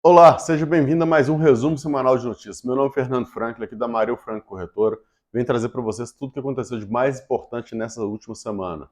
Olá, seja bem-vindo a mais um resumo semanal de notícias. Meu nome é Fernando Franklin, aqui da Mareu Franco Corretora. Venho trazer para vocês tudo o que aconteceu de mais importante nessa última semana.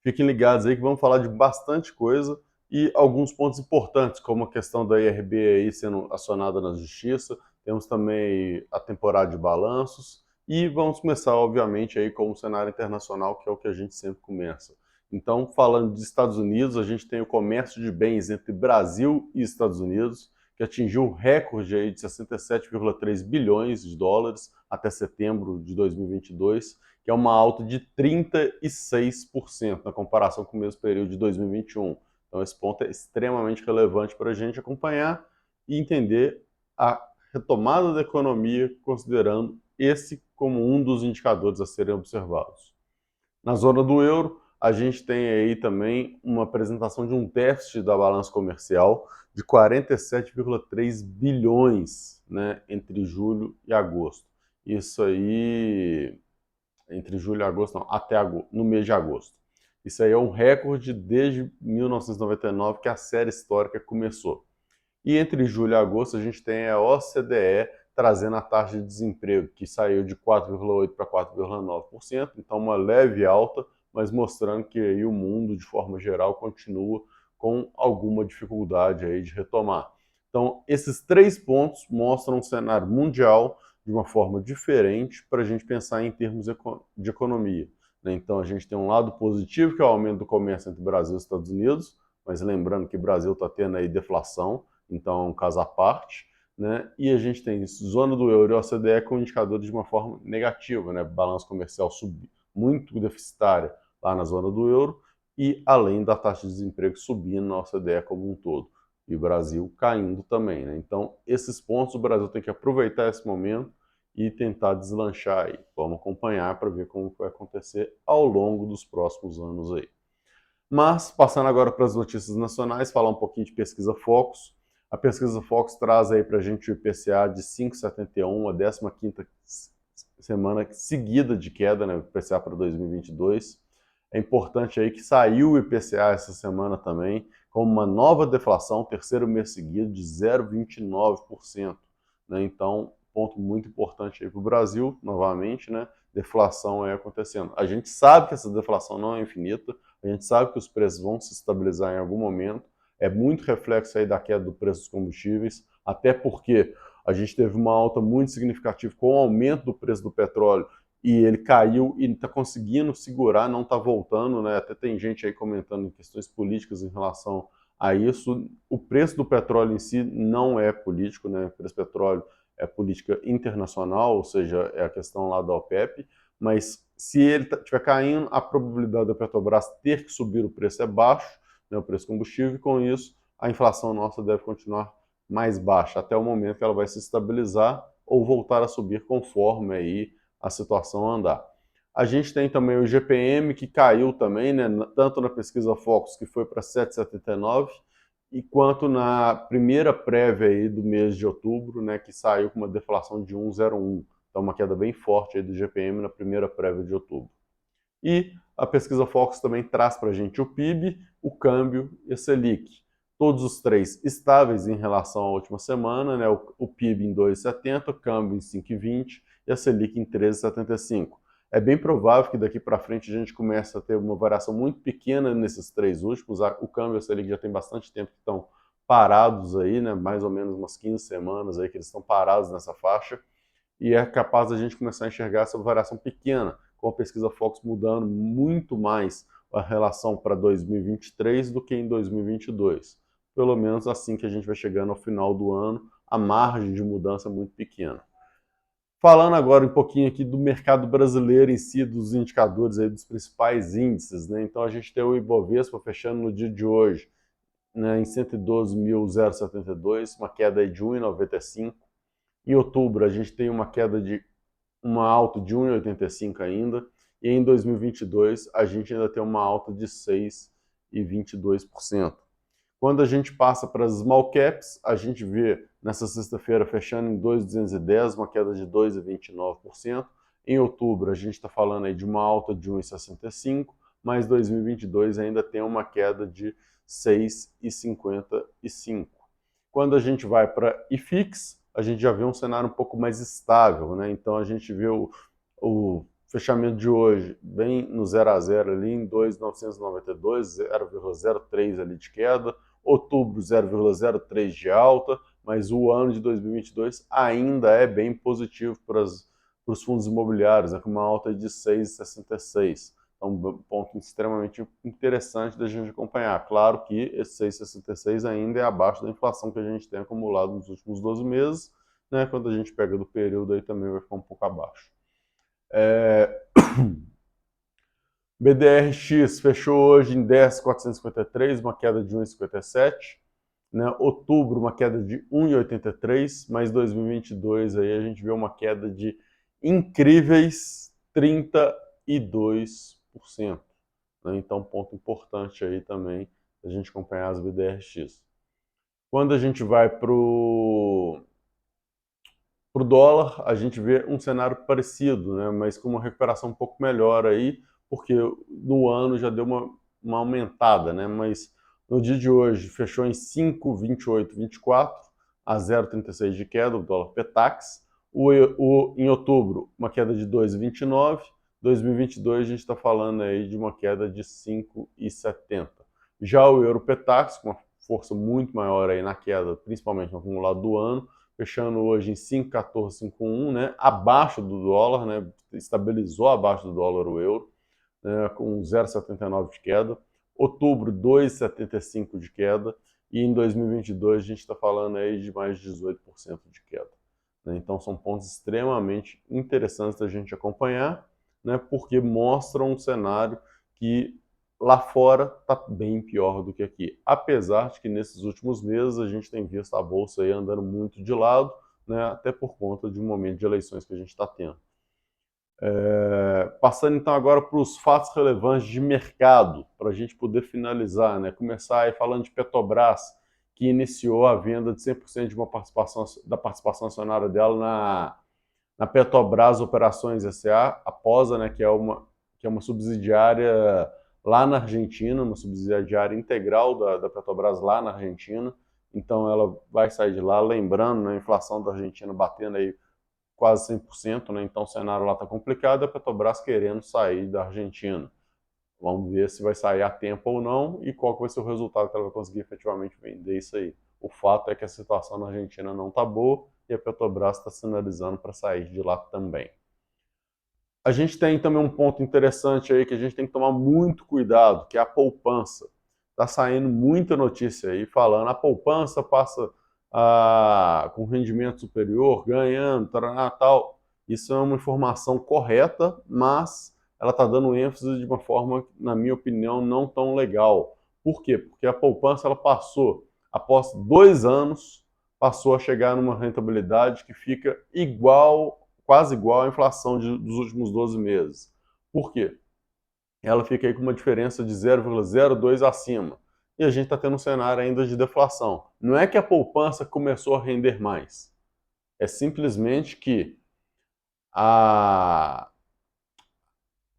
Fiquem ligados aí que vamos falar de bastante coisa e alguns pontos importantes, como a questão da IRB aí sendo acionada na justiça. Temos também a temporada de balanços e vamos começar, obviamente, aí com o cenário internacional, que é o que a gente sempre começa. Então, falando de Estados Unidos, a gente tem o comércio de bens entre Brasil e Estados Unidos, que atingiu um recorde aí de 67,3 bilhões de dólares até setembro de 2022, que é uma alta de 36% na comparação com o mesmo período de 2021. Então esse ponto é extremamente relevante para a gente acompanhar e entender a retomada da economia, considerando esse como um dos indicadores a serem observados. Na zona do euro, a gente tem aí também uma apresentação de um déficit da balança comercial de 47,3 bilhões, né, entre julho e agosto. Isso aí, entre julho e agosto, não, até agosto, no mês de agosto. Isso aí é um recorde desde 1999 que a série histórica começou. E entre julho e agosto a gente tem a OCDE trazendo a taxa de desemprego, que saiu de 4,8% para 4,9%, então uma leve alta, mas mostrando que aí o mundo, de forma geral, continua com alguma dificuldade aí de retomar. Então, esses três pontos mostram um cenário mundial de uma forma diferente para a gente pensar em termos de economia. Então, a gente tem um lado positivo, que é o aumento do comércio entre Brasil e Estados Unidos, mas lembrando que o Brasil está tendo aí deflação, então é um caso à parte, né? E a gente tem zona do euro e OCDE com indicadores de uma forma negativa, né? Balança comercial muito deficitária lá na zona do euro e além da taxa de desemprego subindo na OCDE como um todo. E o Brasil caindo também, né? Então, esses pontos o Brasil tem que aproveitar esse momento e tentar deslanchar aí. Vamos acompanhar para ver como vai acontecer ao longo dos próximos anos aí. Mas, passando agora para as notícias nacionais, falar um pouquinho de pesquisa Focus. A pesquisa Focus traz aí para a gente o IPCA de 5,71, a 15ª semana seguida de queda, né, o IPCA para 2022. É importante aí que saiu o IPCA essa semana também, com uma nova deflação, terceiro mês seguido, de 0,29%. Né? Então, ponto muito importante aí para o Brasil, novamente, né? Deflação aí acontecendo. A gente sabe que essa deflação não é infinita, a gente sabe que os preços vão se estabilizar em algum momento, é muito reflexo aí da queda do preço dos combustíveis, até porque a gente teve uma alta muito significativa com o aumento do preço do petróleo e ele caiu e está conseguindo segurar, não está voltando, né? Até tem gente aí comentando em questões políticas em relação a isso. O preço do petróleo em si não é político, né? O preço do petróleo é política internacional, ou seja, é a questão lá da OPEP, mas se ele estiver caindo, a probabilidade da Petrobras ter que subir o preço é baixo, né, o preço do combustível, e com isso a inflação nossa deve continuar mais baixa, até o momento que ela vai se estabilizar ou voltar a subir conforme aí a situação andar. A gente tem também o GPM, que caiu também, né, tanto na pesquisa Focus, que foi para 7,79, e quanto na primeira prévia aí do mês de outubro, né, que saiu com uma deflação de 1,01. Então, uma queda bem forte aí do GPM na primeira prévia de outubro. E a pesquisa Focus também traz para a gente o PIB, o câmbio e a Selic. Todos os três estáveis em relação à última semana, né? O PIB em 2,70, o câmbio em 5,20 e a Selic em 13,75. É bem provável que daqui para frente a gente comece a ter uma variação muito pequena nesses três últimos. O câmbio e a Selic já tem bastante tempo que estão parados aí, né? Mais ou menos umas 15 semanas aí que eles estão parados nessa faixa e é capaz da gente começar a enxergar essa variação pequena, com a pesquisa Focus mudando muito mais a relação para 2023 do que em 2022. Pelo menos assim que a gente vai chegando ao final do ano, a margem de mudança é muito pequena. Falando agora um pouquinho aqui do mercado brasileiro em si, dos indicadores aí, dos principais índices, né? Então a gente tem o Ibovespa fechando no dia de hoje, né, em 112.072, uma queda aí de 1,95. Em outubro a gente tem uma alta de 1,85 ainda, e em 2022 a gente ainda tem uma alta de 6,22%. Quando a gente passa para as small caps, a gente vê nessa sexta-feira fechando em 2.210, uma queda de 2,29%. Em outubro a gente está falando aí de uma alta de 1,65, mas 2022 ainda tem uma queda de 6,55. Quando a gente vai para IFIX, a gente já vê um cenário um pouco mais estável, né? Então a gente vê o fechamento de hoje bem no 0 a 0 ali em 2.992, 0,03 ali de queda, outubro 0,03 de alta, mas o ano de 2022 ainda é bem positivo para os fundos imobiliários, com uma alta de 6,66. Então, um ponto extremamente interessante da gente acompanhar. Claro que esse 6,66 ainda é abaixo da inflação que a gente tem acumulado nos últimos 12 meses, né? Quando a gente pega do período aí também vai ficar um pouco abaixo. BDRX fechou hoje em 10.453, uma queda de 1,57. Né? Outubro, uma queda de 1,83, mas 2022 aí a gente vê uma queda de incríveis 32%. Né? Então, ponto importante aí também a gente acompanhar as BDRX. Quando a gente vai para o dólar, a gente vê um cenário parecido, né? Mas com uma recuperação um pouco melhor aí, porque no ano já deu uma aumentada, né? Mas no dia de hoje fechou em 5,2824, a 0,36 de queda, o dólar Petax. Em outubro, uma queda de 2,29. 2022 a gente está falando aí de uma queda de 5,70. Já o euro Petax, com uma força muito maior aí na queda, principalmente no acumulado do ano, fechando hoje em 5,1451, né, abaixo do dólar, né, estabilizou abaixo do dólar o euro, né, com 0,79 de queda. Outubro, 2,75 de queda. E em 2022 a gente está falando aí de mais de 18% de queda. Né? Então são pontos extremamente interessantes da gente acompanhar, né, porque mostram um cenário que lá fora está bem pior do que aqui. Apesar de que nesses últimos meses a gente tem visto a Bolsa aí andando muito de lado, né, até por conta de um momento de eleições que a gente está tendo. Passando então agora para os fatos relevantes de mercado, para a gente poder finalizar, né? Começar aí falando de Petrobras, que iniciou a venda de 100% de uma participação, da participação acionária dela na Petrobras Operações S.A., a POSA, né, que é uma subsidiária lá na Argentina, uma subsidiária integral da Petrobras lá na Argentina. Então ela vai sair de lá, lembrando, né, a inflação da Argentina batendo aí quase 100%, né? Então o cenário lá está complicado, a Petrobras querendo sair da Argentina. Vamos ver se vai sair a tempo ou não e qual vai ser o resultado que ela vai conseguir efetivamente vender isso aí. O fato é que a situação na Argentina não está boa e a Petrobras está sinalizando para sair de lá também. A gente tem também um ponto interessante aí que a gente tem que tomar muito cuidado, que é a poupança. Está saindo muita notícia aí falando a poupança passa com rendimento superior, ganhando, tal. Isso é uma informação correta, mas ela está dando ênfase de uma forma, na minha opinião, não tão legal. Por quê? Porque a poupança ela passou, após 2 anos, passou a chegar numa rentabilidade que fica quase igual à inflação dos últimos 12 meses. Por quê? Ela fica aí com uma diferença de 0,02 acima. E a gente está tendo um cenário ainda de deflação. Não é que a poupança começou a render mais. É simplesmente que a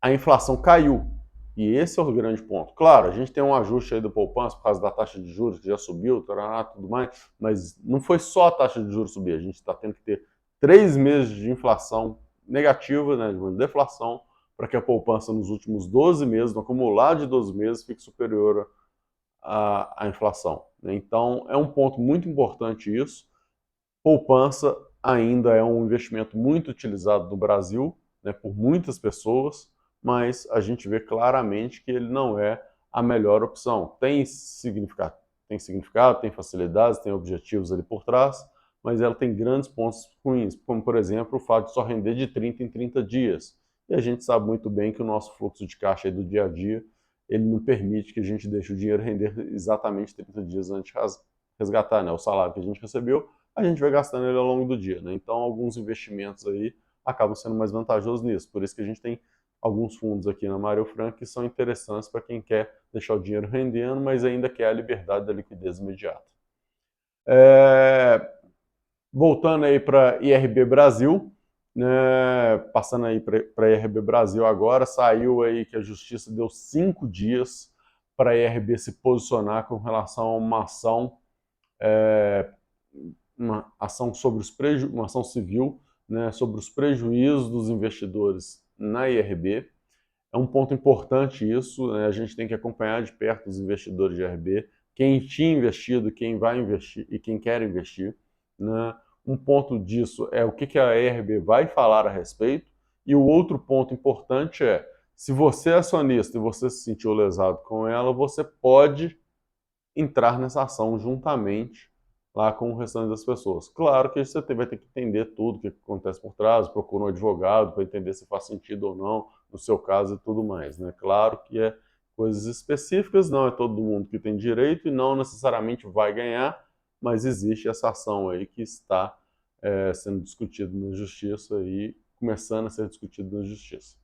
inflação caiu. E esse é o grande ponto. Claro, a gente tem um ajuste aí do poupança por causa da taxa de juros que já subiu, tudo mais, mas não foi só a taxa de juros subir. A gente está tendo que ter 3 meses de inflação negativa, né, de deflação, para que a poupança nos últimos 12 meses, no acumulado de 12 meses, fique superior à inflação. Então, é um ponto muito importante isso. Poupança ainda é um investimento muito utilizado no Brasil, né, por muitas pessoas, mas a gente vê claramente que ele não é a melhor opção. Tem significado, tem facilidades, tem objetivos ali por trás, mas ela tem grandes pontos ruins, como por exemplo o fato de só render de 30 em 30 dias. E a gente sabe muito bem que o nosso fluxo de caixa aí do dia a dia, ele não permite que a gente deixe o dinheiro render exatamente 30 dias antes de resgatar, né, o salário que a gente recebeu, a gente vai gastando ele ao longo do dia, né? Então alguns investimentos aí acabam sendo mais vantajosos nisso. Por isso que a gente tem alguns fundos aqui na Mário Franco que são interessantes para quem quer deixar o dinheiro rendendo, mas ainda quer a liberdade da liquidez imediata. Voltando aí para IRB Brasil, né, passando aí para IRB Brasil agora, saiu aí que a Justiça deu 5 dias para a IRB se posicionar com relação a uma ação uma ação sobre uma ação civil, né, sobre os prejuízos dos investidores na IRB. É um ponto importante isso, né? A gente tem que acompanhar de perto os investidores de IRB, quem tinha investido, quem vai investir e quem quer investir, né? Um ponto disso é o que a IRB vai falar a respeito, e o outro ponto importante é, se você é acionista e você se sentiu lesado com ela, você pode entrar nessa ação juntamente lá com o restante das pessoas. Claro que você vai ter que entender tudo o que acontece por trás, procura um advogado para entender se faz sentido ou não, no seu caso e tudo mais, né? Claro que é coisas específicas, não é todo mundo que tem direito e não necessariamente vai ganhar, mas existe essa ação aí que está sendo discutida na justiça e começando a ser discutida na justiça.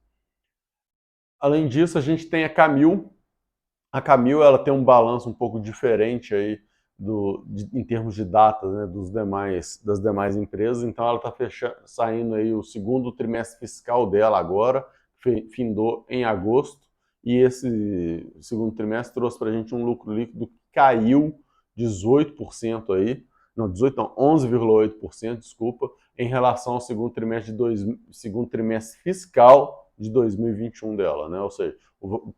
Além disso, a gente tem a Camil. A Camil ela tem um balanço um pouco diferente aí em termos de datas, né, das demais empresas. Então ela está saindo aí o segundo trimestre fiscal dela agora, findou em agosto, e esse segundo trimestre trouxe para a gente um lucro líquido que caiu 18% aí, não, 18 não, 11,8%, desculpa, em relação ao segundo trimestre fiscal de 2021 dela, né? Ou seja, o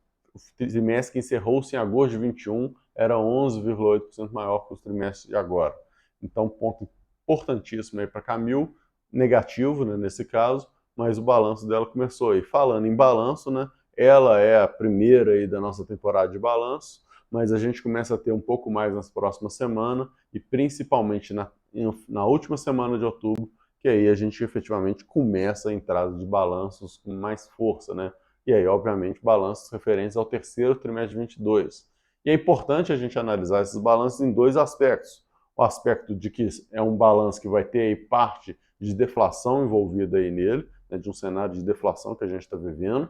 trimestre que encerrou-se em agosto de 21 era 11,8% maior que os trimestres de agora. Então, ponto importantíssimo aí para a Camil, negativo, né, nesse caso, mas o balanço dela começou aí. Falando em balanço, né, ela é a primeira aí da nossa temporada de balanço, mas a gente começa a ter um pouco mais nas próximas semanas e principalmente na última semana de outubro, que aí a gente efetivamente começa a entrada de balanços com mais força, né? E aí, obviamente, balanços referentes ao terceiro trimestre de 22. E é importante a gente analisar esses balanços em dois aspectos. O aspecto de que é um balanço que vai ter aí parte de deflação envolvida aí nele, né, de um cenário de deflação que a gente está vivendo,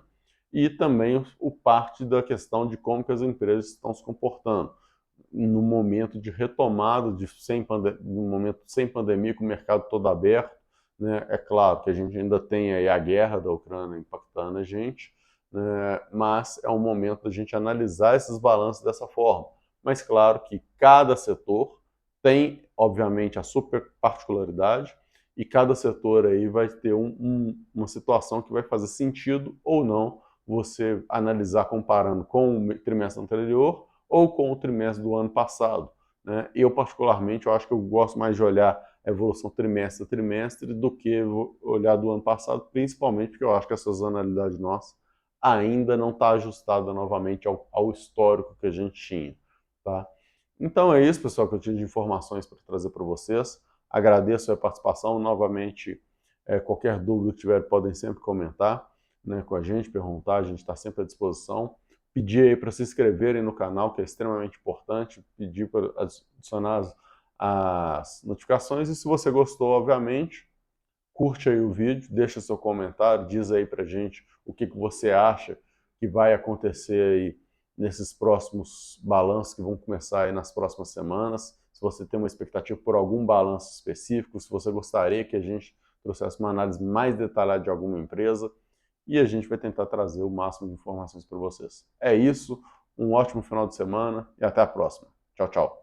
e também o parte da questão de como que as empresas estão se comportando no momento de retomada, no momento sem pandemia, com o mercado todo aberto, né? É claro que a gente ainda tem aí a guerra da Ucrânia impactando a gente, né? Mas é um momento da gente analisar esses balanços dessa forma. Mas claro que cada setor tem, obviamente, a sua particularidade e cada setor aí vai ter uma situação que vai fazer sentido ou não você analisar comparando com o trimestre anterior ou com o trimestre do ano passado, né? Eu, particularmente, eu acho que eu gosto mais de olhar a evolução trimestre a trimestre do que olhar do ano passado, principalmente porque eu acho que essa sazonalidade nossa ainda não está ajustada novamente ao histórico que a gente tinha, tá? Então é isso, pessoal, que eu tinha de informações para trazer para vocês. Agradeço a participação. Novamente, qualquer dúvida que tiver, podem sempre comentar, né, com a gente, perguntar, a gente está sempre à disposição. Pedir aí para se inscreverem no canal, que é extremamente importante, pedir para adicionar as notificações, e se você gostou, obviamente, curte aí o vídeo, deixa seu comentário, diz aí pra gente o que você acha que vai acontecer aí nesses próximos balanços que vão começar aí nas próximas semanas, se você tem uma expectativa por algum balanço específico, se você gostaria que a gente trouxesse uma análise mais detalhada de alguma empresa, e a gente vai tentar trazer o máximo de informações para vocês. É isso, um ótimo final de semana e até a próxima. Tchau, tchau.